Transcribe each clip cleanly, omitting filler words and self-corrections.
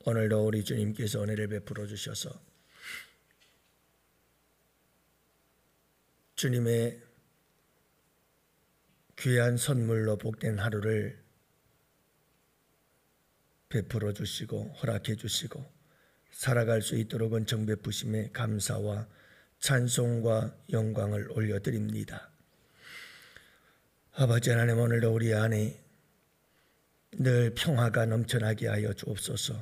오늘도 우리 주님께서 은혜를 베풀어 주셔서 주님의 귀한 선물로 복된 하루를 베풀어 주시고 허락해 주시고 살아갈 수 있도록 은총 베푸심에 감사와 찬송과 영광을 올려드립니다. 아버지 하나님, 오늘도 우리 안에 늘 평화가 넘쳐나게 하여 주옵소서.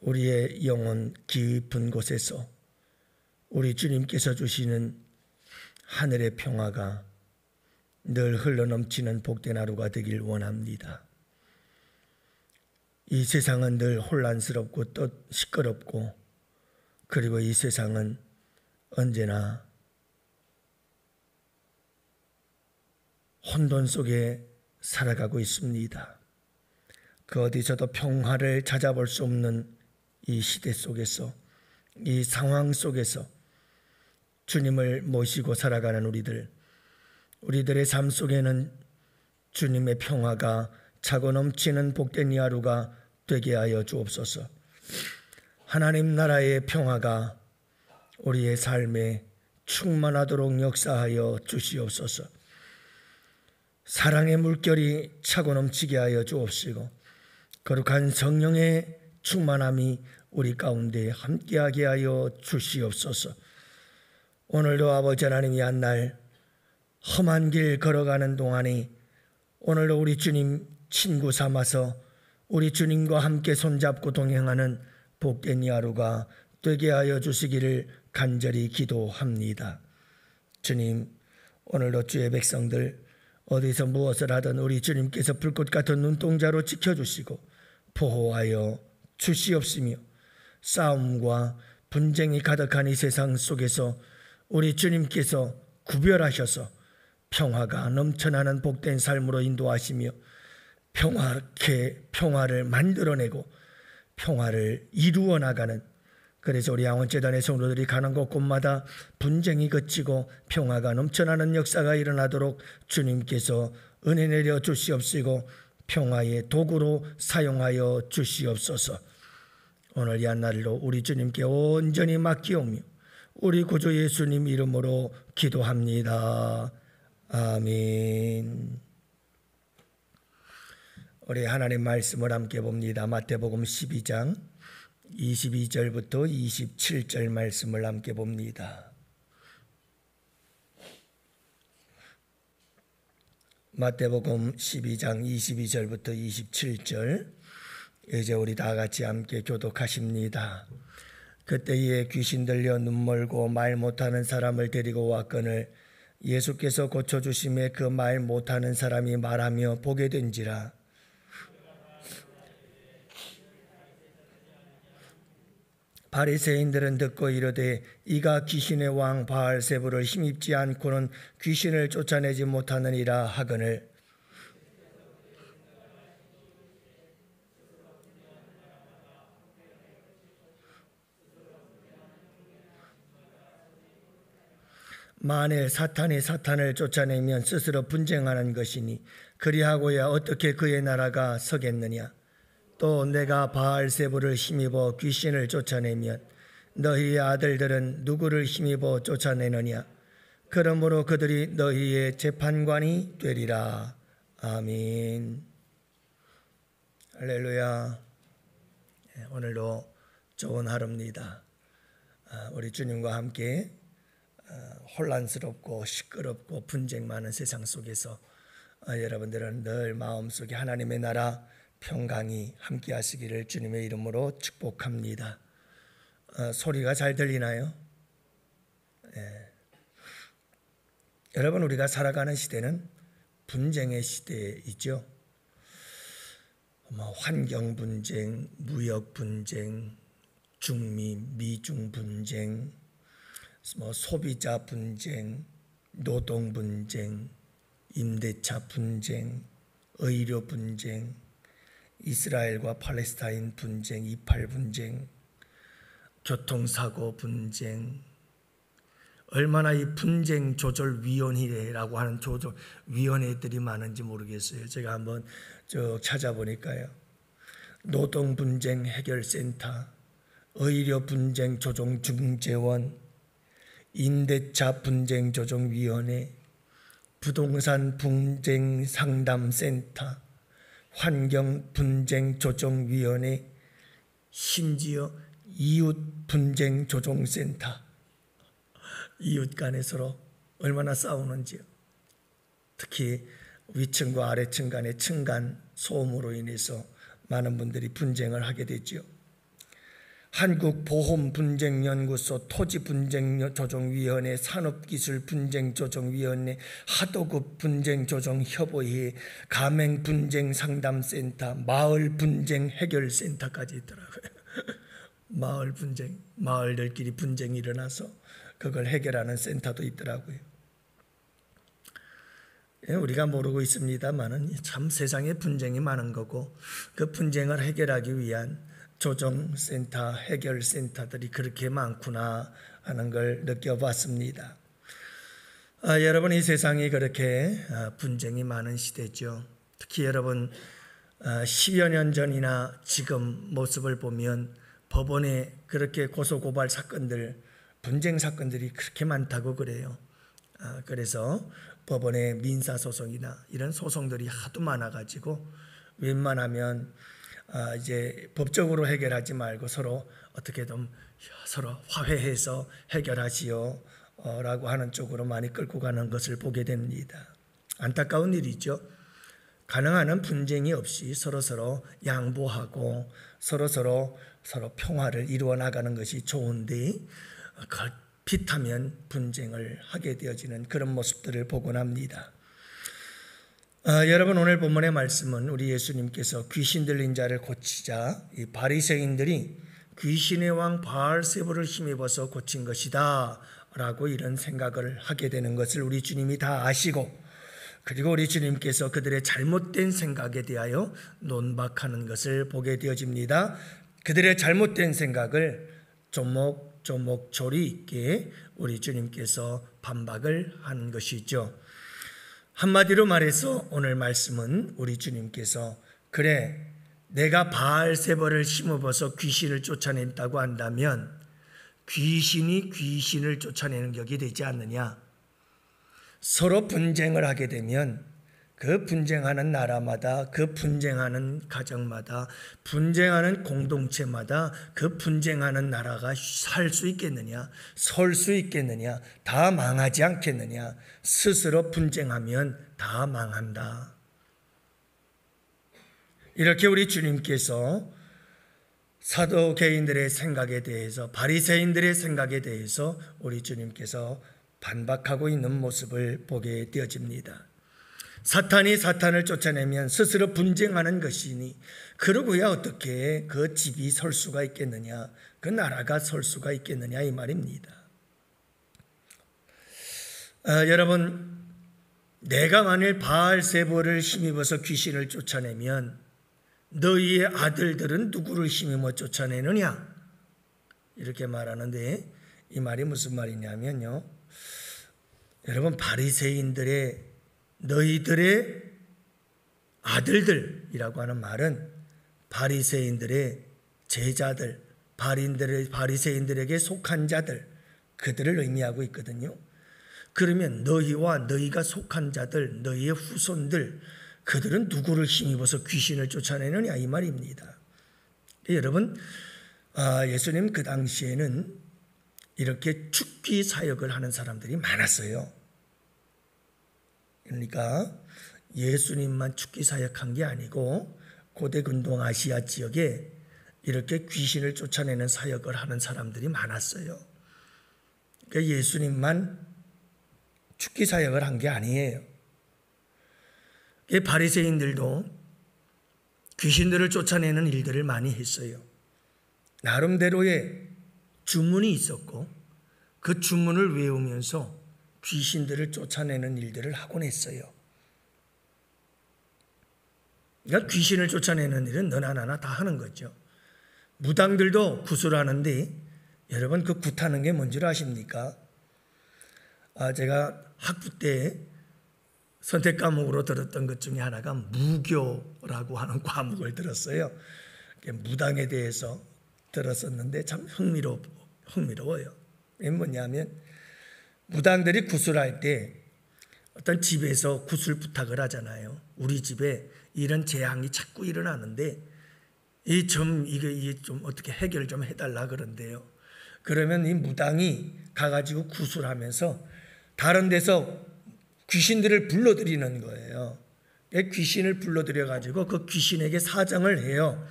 우리의 영혼 깊은 곳에서 우리 주님께서 주시는 하늘의 평화가 늘 흘러넘치는 복된 하루가 되길 원합니다. 이 세상은 늘 혼란스럽고 또 시끄럽고, 그리고 이 세상은 언제나 혼돈 속에 살아가고 있습니다. 그 어디서도 평화를 찾아볼 수 없는 이 시대 속에서, 이 상황 속에서 주님을 모시고 살아가는 우리들의 삶 속에는 주님의 평화가 차고 넘치는 복된 이 하루가 되게 하여 주옵소서. 하나님 나라의 평화가 우리의 삶에 충만하도록 역사하여 주시옵소서. 사랑의 물결이 차고 넘치게 하여 주옵시고, 거룩한 성령의 충만함이 우리 가운데 함께하게 하여 주시옵소서. 오늘도 아버지 하나님, 이 한날 험한 길 걸어가는 동안에 오늘도 우리 주님 친구 삼아서 우리 주님과 함께 손잡고 동행하는 복된 이 하루가 되게 하여 주시기를 간절히 기도합니다. 주님, 오늘도 주의 백성들 어디서 무엇을 하든 우리 주님께서 불꽃 같은 눈동자로 지켜주시고 보호하여 주시옵시며, 싸움과 분쟁이 가득한 이 세상 속에서 우리 주님께서 구별하셔서 평화가 넘쳐나는 복된 삶으로 인도하시며 평화를 만들어내고 평화를 이루어 나가는, 그래서 우리 양원재단의 성도들이 가는 곳곳마다 분쟁이 그치고 평화가 넘쳐나는 역사가 일어나도록 주님께서 은혜 내려 주시옵시고 평화의 도구로 사용하여 주시옵소서. 오늘 이 한날로 우리 주님께 온전히 맡기오며 우리 구주 예수님 이름으로 기도합니다. 아멘. 우리 하나님 말씀을 함께 봅니다. 마태복음 12장 22절부터 27절 말씀을 함께 봅니다. 마태복음 12장 22절부터 27절, 이제 우리 다 같이 함께 교독하십니다. 그때에 귀신 들려 눈멀고 말 못하는 사람을 데리고 왔거늘 예수께서 고쳐주심에 그 말 못하는 사람이 말하며 보게 된지라. 바리새인들은 듣고 이르되 이가 귀신의 왕 바알세부를 힘입지 않고는 귀신을 쫓아내지 못하느니라 하거늘, 만일 사탄이 사탄을 쫓아내면 스스로 분쟁하는 것이니 그리하고야 어떻게 그의 나라가 서겠느냐. 또 내가 바알세부를 힘입어 귀신을 쫓아내면 너희의 아들들은 누구를 힘입어 쫓아내느냐. 그러므로 그들이 너희의 재판관이 되리라. 아멘. 할렐루야. 오늘도 좋은 하루입니다. 우리 주님과 함께 혼란스럽고 시끄럽고 분쟁 많은 세상 속에서 여러분들은 늘 마음속에 하나님의 나라 평강이 함께 하시기를 주님의 이름으로 축복합니다. 소리가 잘 들리나요? 여러분, 우리가 살아가는 시대는 분쟁의 시대이죠. 환경 분쟁, 무역 분쟁, 중미, 미중 분쟁, 소비자 분쟁, 노동 분쟁, 임대차 분쟁, 의료 분쟁, 이스라엘과 팔레스타인 분쟁, 이팔 분쟁, 교통사고 분쟁, 얼마나 이 분쟁 조절위원회라고 하는 조절위원회들이 많은지 모르겠어요. 제가 한번 쭉 찾아보니까요, 노동분쟁 해결센터, 의료분쟁조정중재원, 임대차분쟁조정위원회, 부동산분쟁상담센터, 환경분쟁조정위원회, 심지어 이웃분쟁조정센터. 이웃 간에 서로 얼마나 싸우는지요. 특히 위층과 아래층 간의 층간 소음으로 인해서 많은 분들이 분쟁을 하게 되죠. 한국보험분쟁연구소, 토지분쟁조정위원회, 산업기술분쟁조정위원회, 하도급분쟁조정협의회, 가맹분쟁상담센터, 마을분쟁해결센터까지 있더라고요. 마을분쟁, 마을들끼리 분쟁이 일어나서 그걸 해결하는 센터도 있더라고요. 우리가 모르고 있습니다만은 참 세상에 분쟁이 많은 거고, 그 분쟁을 해결하기 위한 조정센터, 해결센터들이 그렇게 많구나 하는 걸 느껴봤습니다. 여러분, 이 세상이 그렇게 분쟁이 많은 시대죠. 특히 여러분 10여 년 전이나 지금 모습을 보면 법원에 그렇게 고소고발 사건들, 분쟁 사건들이 그렇게 많다고 그래요. 그래서 법원의 민사소송이나 이런 소송들이 하도 많아가지고 웬만하면 이제 법적으로 해결하지 말고 서로 어떻게든 서로 화해해서 해결하시오 라고 하는 쪽으로 많이 끌고 가는 것을 보게 됩니다. 안타까운 일이죠. 가능한 한 분쟁이 없이 서로 양보하고 서로 평화를 이루어 나가는 것이 좋은데, 급하면 분쟁을 하게 되어지는 그런 모습들을 보곤 합니다. 여러분, 오늘 본문의 말씀은 우리 예수님께서 귀신 들린 자를 고치자 이 바리새인들이 귀신의 왕 바알세불을 힘입어서 고친 것이다 라고 이런 생각을 하게 되는 것을 우리 주님이 다 아시고, 그리고 우리 주님께서 그들의 잘못된 생각에 대하여 논박하는 것을 보게 되어집니다. 그들의 잘못된 생각을 조목조목 조리 있게 우리 주님께서 반박을 한 것이죠. 한마디로 말해서 오늘 말씀은 우리 주님께서, 그래 내가 바알세벌을 힘입어서 귀신을 쫓아낸다고 한다면 귀신이 귀신을 쫓아내는 격이 되지 않느냐. 서로 분쟁을 하게 되면 그 분쟁하는 나라마다, 그 분쟁하는 가정마다, 분쟁하는 공동체마다 그 분쟁하는 나라가 살 수 있겠느냐, 설 수 있겠느냐, 다 망하지 않겠느냐. 스스로 분쟁하면 다 망한다. 이렇게 우리 주님께서 사도개인들의 생각에 대해서, 바리새인들의 생각에 대해서 우리 주님께서 반박하고 있는 모습을 보게 되어집니다. 사탄이 사탄을 쫓아내면 스스로 분쟁하는 것이니 그러고야 어떻게 그 집이 설 수가 있겠느냐, 그 나라가 설 수가 있겠느냐 이 말입니다. 여러분, 내가 만일 바알세불을 힘입어서 귀신을 쫓아내면 너희의 아들들은 누구를 힘입어 쫓아내느냐, 이렇게 말하는데 이 말이 무슨 말이냐면요, 여러분, 바리새인들의 너희들의 아들들이라고 하는 말은 바리새인들의 제자들, 바리새인들에게 속한 자들, 그들을 의미하고 있거든요. 그러면 너희와 너희가 속한 자들, 너희의 후손들, 그들은 누구를 힘입어서 귀신을 쫓아내느냐 이 말입니다. 여러분, 예수님 그 당시에는 이렇게 죽기 사역을 하는 사람들이 많았어요. 그러니까 예수님만 죽기 사역한 게 아니고 고대 근동 아시아 지역에 이렇게 귀신을 쫓아내는 사역을 하는 사람들이 많았어요. 그러니까 예수님만 죽기 사역을 한 게 아니에요. 바리새인들도 귀신들을 쫓아내는 일들을 많이 했어요. 나름대로의 주문이 있었고 그 주문을 외우면서 귀신들을 쫓아내는 일들을 하곤 했어요. 그러니까 귀신을 쫓아내는 일은 너나 나나 다 하는 거죠. 무당들도 구슬하는데 여러분, 그 굿하는 게 뭔 줄 아십니까? 제가 학부 때 선택 과목으로 들었던 것 중에 하나가 무교라고 하는 과목을 들었어요. 무당에 대해서 들었었는데 참 흥미로워요. 이게 뭐냐면 무당들이 구슬할 때 어떤 집에서 구슬 부탁을 하잖아요. 우리 집에 이런 재앙이 자꾸 일어나는데 이게 좀 어떻게 해결 좀 해달라 그런데요. 그러면 이 무당이 가가지고 구슬하면서 다른 데서 귀신들을 불러들이는 거예요. 귀신을 불러들여가지고 그 귀신에게 사정을 해요.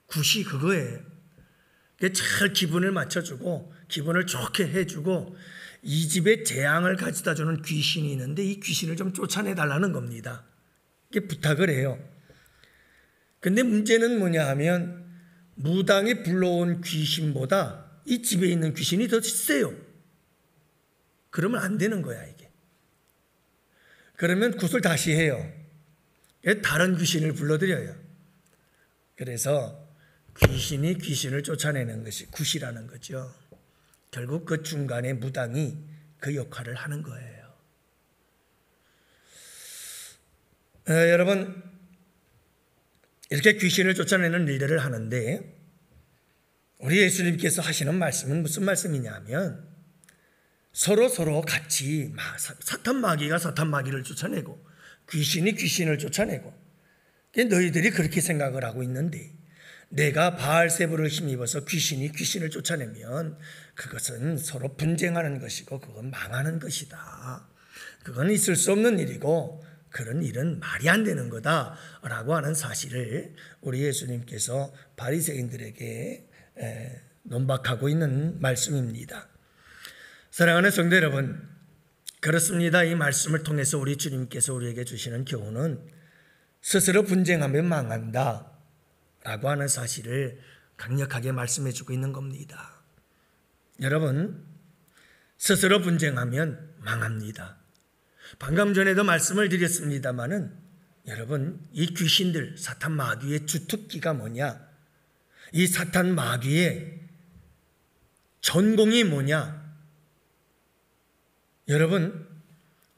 굿이 그거예요. 잘 기분을 맞춰주고 기분을 좋게 해주고 이 집에 재앙을 가져다 주는 귀신이 있는데 이 귀신을 좀 쫓아내달라는 겁니다. 이게 부탁을 해요. 근데 문제는 뭐냐 하면 무당이 불러온 귀신보다 이 집에 있는 귀신이 더 세요. 그러면 안 되는 거야 이게. 그러면 굿을 다시 해요. 다른 귀신을 불러들여요. 그래서 귀신이 귀신을 쫓아내는 것이 굿이라는 거죠. 결국 그 중간에 무당이 그 역할을 하는 거예요. 여러분 이렇게 귀신을 쫓아내는 일들을 하는데 우리 예수님께서 하시는 말씀은 무슨 말씀이냐면 서로 같이 사탄 마귀가 사탄 마귀를 쫓아내고 귀신이 귀신을 쫓아내고 너희들이 그렇게 생각을 하고 있는데 내가 바알세불을 힘입어서 귀신이 귀신을 쫓아내면 그것은 서로 분쟁하는 것이고 그건 망하는 것이다. 그건 있을 수 없는 일이고 그런 일은 말이 안 되는 거다라고 하는 사실을 우리 예수님께서 바리새인들에게 논박하고 있는 말씀입니다. 사랑하는 성도 여러분, 그렇습니다. 이 말씀을 통해서 우리 주님께서 우리에게 주시는 교훈은 스스로 분쟁하면 망한다 라고 하는 사실을 강력하게 말씀해 주고 있는 겁니다. 여러분, 스스로 분쟁하면 망합니다. 방금 전에도 말씀을 드렸습니다마는 여러분, 이 귀신들, 사탄 마귀의 주특기가 뭐냐? 이 사탄 마귀의 전공이 뭐냐? 여러분,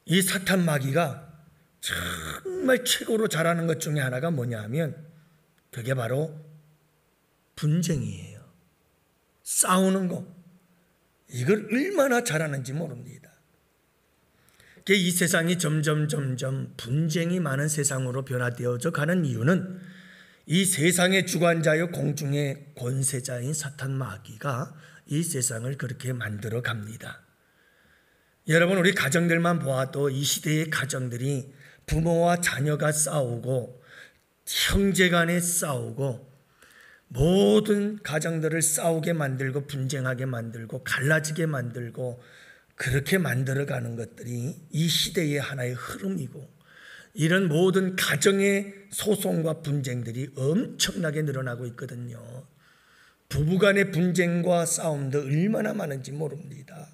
이 사탄 마귀가 정말 최고로 잘하는 것 중에 하나가 뭐냐 하면 그게 바로 분쟁이에요. 싸우는 거. 이걸 얼마나 잘하는지 모릅니다. 이 세상이 점점 분쟁이 많은 세상으로 변화되어져 가는 이유는 이 세상의 주관자요 공중의 권세자인 사탄 마귀가 이 세상을 그렇게 만들어 갑니다. 여러분, 우리 가정들만 보아도 이 시대의 가정들이 부모와 자녀가 싸우고 형제 간에 싸우고 모든 가정들을 싸우게 만들고 분쟁하게 만들고 갈라지게 만들고 그렇게 만들어가는 것들이 이 시대의 하나의 흐름이고 이런 모든 가정의 소송과 분쟁들이 엄청나게 늘어나고 있거든요. 부부간의 분쟁과 싸움도 얼마나 많은지 모릅니다.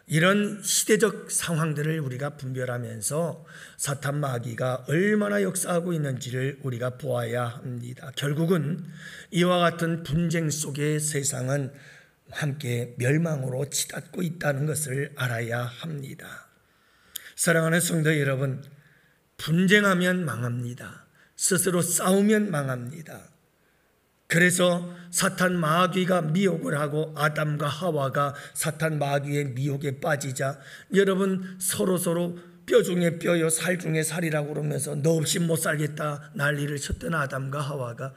이런 시대적 상황들을 우리가 분별하면서 사탄 마귀가 얼마나 역사하고 있는지를 우리가 보아야 합니다. 결국은 이와 같은 분쟁 속의 세상은 함께 멸망으로 치닫고 있다는 것을 알아야 합니다. 사랑하는 성도 여러분, 분쟁하면 망합니다. 스스로 싸우면 망합니다. 그래서 사탄 마귀가 미혹을 하고 아담과 하와가 사탄 마귀의 미혹에 빠지자 여러분 서로 뼈 중에 뼈요 살 중에 살이라고 그러면서 너 없이 못 살겠다 난리를 쳤던 아담과 하와가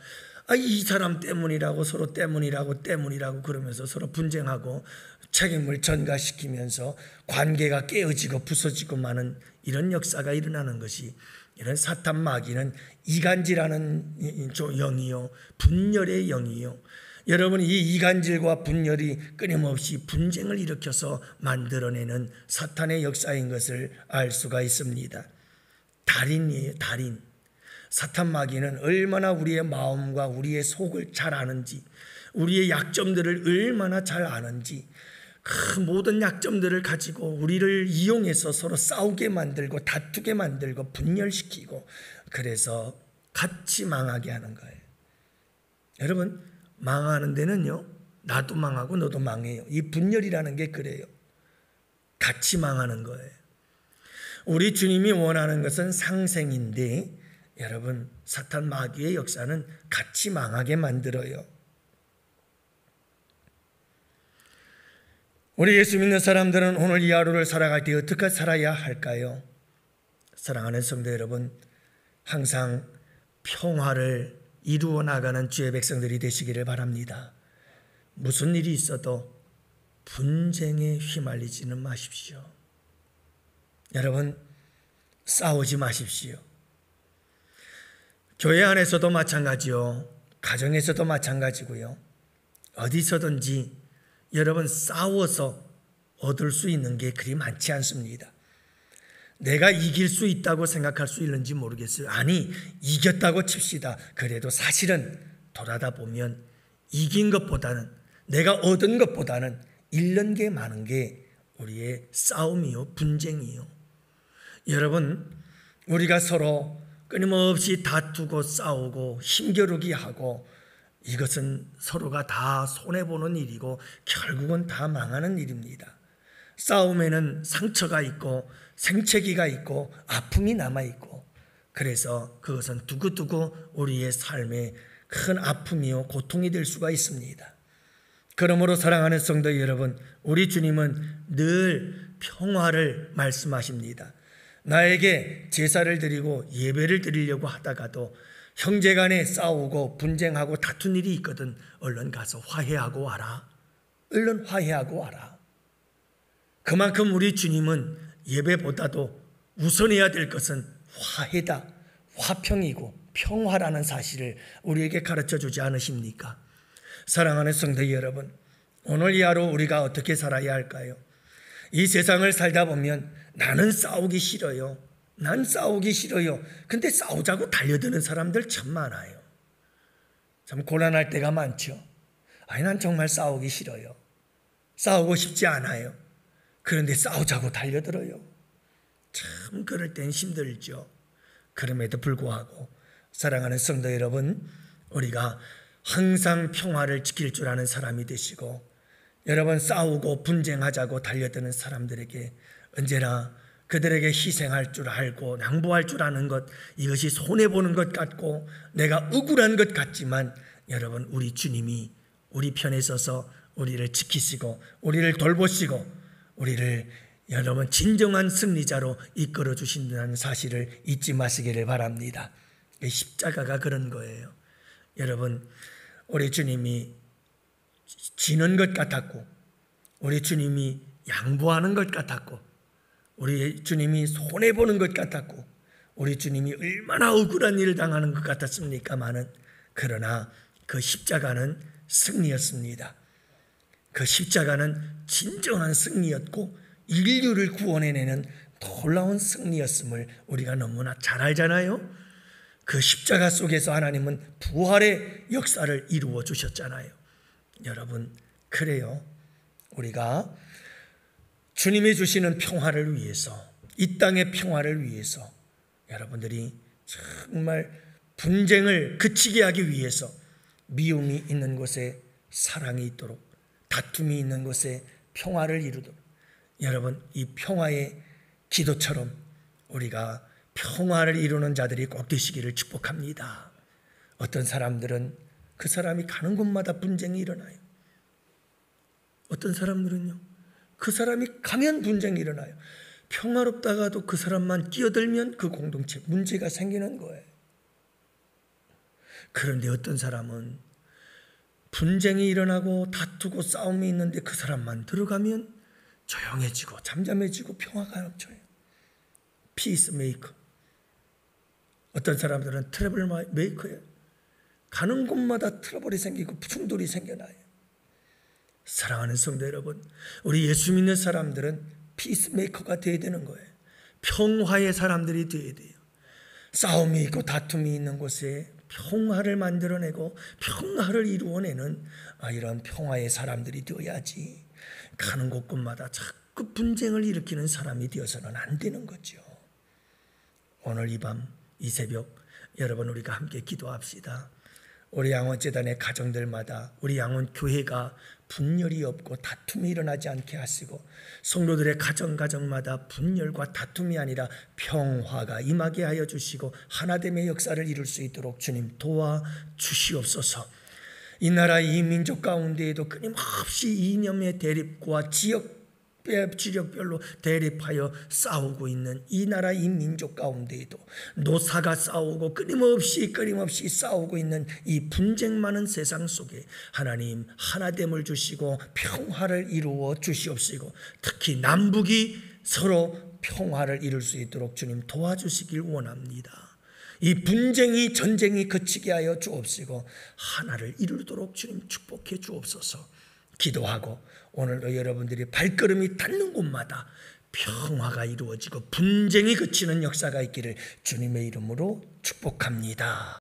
이 사람 때문이라고 서로 때문이라고 그러면서 서로 분쟁하고 책임을 전가시키면서 관계가 깨어지고 부서지고 마는 이런 역사가 일어나는 것이 이런 사탄 마귀는 이간질하는 영이요 분열의 영이요. 여러분, 이 이간질과 분열이 끊임없이 분쟁을 일으켜서 만들어내는 사탄의 역사인 것을 알 수가 있습니다. 달인이에요, 달인. 사탄 마귀는 얼마나 우리의 마음과 우리의 속을 잘 아는지, 우리의 약점들을 얼마나 잘 아는지, 그 모든 약점들을 가지고 우리를 이용해서 서로 싸우게 만들고 다투게 만들고 분열시키고 그래서 같이 망하게 하는 거예요. 여러분, 망하는 데는요, 나도 망하고 너도 망해요. 이 분열이라는 게 그래요. 같이 망하는 거예요. 우리 주님이 원하는 것은 상생인데 여러분, 사탄 마귀의 역사는 같이 망하게 만들어요. 우리 예수 믿는 사람들은 오늘 이 하루를 살아갈 때 어떻게 살아야 할까요? 사랑하는 성도 여러분, 항상 평화를 이루어 나가는 주의 백성들이 되시기를 바랍니다. 무슨 일이 있어도 분쟁에 휘말리지는 마십시오. 여러분, 싸우지 마십시오. 교회 안에서도 마찬가지요. 가정에서도 마찬가지고요. 어디서든지 여러분 싸워서 얻을 수 있는 게 그리 많지 않습니다. 내가 이길 수 있다고 생각할 수 있는지 모르겠어요. 아니, 이겼다고 칩시다. 그래도 사실은 돌아다 보면 이긴 것보다는, 내가 얻은 것보다는 잃는 게 많은 게 우리의 싸움이요, 분쟁이요. 여러분, 우리가 서로 끊임없이 다투고 싸우고 힘겨루기 하고, 이것은 서로가 다 손해보는 일이고 결국은 다 망하는 일입니다. 싸움에는 상처가 있고 생채기가 있고 아픔이 남아있고, 그래서 그것은 두고두고 우리의 삶에 큰 아픔이요 고통이 될 수가 있습니다. 그러므로 사랑하는 성도 여러분, 우리 주님은 늘 평화를 말씀하십니다. 나에게 제사를 드리고 예배를 드리려고 하다가도 형제간에 싸우고 분쟁하고 다툰 일이 있거든 얼른 가서 화해하고 와라. 얼른 화해하고 와라. 그만큼 우리 주님은 예배보다도 우선해야 될 것은 화해다, 화평이고 평화라는 사실을 우리에게 가르쳐 주지 않으십니까? 사랑하는 성도 여러분, 오늘 이 하루 우리가 어떻게 살아야 할까요? 이 세상을 살다 보면 나는 싸우기 싫어요. 난 싸우기 싫어요. 근데 싸우자고 달려드는 사람들 참 많아요. 참 곤란할 때가 많죠. 아니, 난 정말 싸우기 싫어요. 싸우고 싶지 않아요. 그런데 싸우자고 달려들어요. 참 그럴 땐 힘들죠. 그럼에도 불구하고 사랑하는 성도 여러분, 우리가 항상 평화를 지킬 줄 아는 사람이 되시고, 여러분 싸우고 분쟁하자고 달려드는 사람들에게 언제나 그들에게 희생할 줄 알고 양보할 줄 아는 것, 이것이 손해보는 것 같고 내가 억울한 것 같지만, 여러분 우리 주님이 우리 편에 서서 우리를 지키시고 우리를 돌보시고 우리를 여러분 진정한 승리자로 이끌어 주신다는 사실을 잊지 마시기를 바랍니다. 십자가가 그런 거예요. 여러분, 우리 주님이 지는 것 같았고, 우리 주님이 양보하는 것 같았고, 우리 주님이 손해보는 것 같았고, 우리 주님이 얼마나 억울한 일을 당하는 것 같았습니까마는, 그러나 그 십자가는 승리였습니다. 그 십자가는 진정한 승리였고 인류를 구원해내는 놀라운 승리였음을 우리가 너무나 잘 알잖아요. 그 십자가 속에서 하나님은 부활의 역사를 이루어 주셨잖아요. 여러분, 그래요. 우리가 주님이 주시는 평화를 위해서, 이 땅의 평화를 위해서 여러분들이 정말 분쟁을 그치게 하기 위해서 미움이 있는 곳에 사랑이 있도록, 다툼이 있는 곳에 평화를 이루도록, 여러분 이 평화의 기도처럼 우리가 평화를 이루는 자들이 꼭 되시기를 축복합니다. 어떤 사람들은 그 사람이 가는 곳마다 분쟁이 일어나요. 어떤 사람들은요, 그 사람이 가면 분쟁이 일어나요. 평화롭다가도 그 사람만 끼어들면 그 공동체 문제가 생기는 거예요. 그런데 어떤 사람은 분쟁이 일어나고 다투고 싸움이 있는데 그 사람만 들어가면 조용해지고 잠잠해지고 평화가 넘쳐요. 피스메이커. 어떤 사람들은 트러블 메이커예요. 가는 곳마다 트러블이 생기고 충돌이 생겨나요. 사랑하는 성도 여러분, 우리 예수 믿는 사람들은 피스메이커가 되어야 되는 거예요. 평화의 사람들이 되어야 돼요. 싸움이 있고 다툼이 있는 곳에 평화를 만들어내고 평화를 이루어내는 이런 평화의 사람들이 되어야지, 가는 곳곳마다 자꾸 분쟁을 일으키는 사람이 되어서는 안 되는 거죠. 오늘 이 밤, 이 새벽 여러분 우리가 함께 기도합시다. 우리 양원재단의 가정들마다 우리 양원교회가 분열이 없고 다툼이 일어나지 않게 하시고 성도들의 가정마다 분열과 다툼이 아니라 평화가 임하게 하여 주시고 하나됨의 역사를 이룰 수 있도록 주님 도와주시옵소서. 이 나라 이 민족 가운데에도 끊임없이 이념의 대립과 지역별로 대립하여 싸우고 있는 이 나라 이 민족 가운데에도 노사가 싸우고 끊임없이 싸우고 있는 이 분쟁 많은 세상 속에 하나님 하나됨을 주시고 평화를 이루어 주시옵시고 특히 남북이 서로 평화를 이룰 수 있도록 주님 도와주시길 원합니다. 이 분쟁이 전쟁이 그치게 하여 주옵시고 하나를 이루도록 주님 축복해 주옵소서. 기도하고 오늘도 여러분들이 발걸음이 닿는 곳마다 평화가 이루어지고 분쟁이 그치는 역사가 있기를 주님의 이름으로 축복합니다.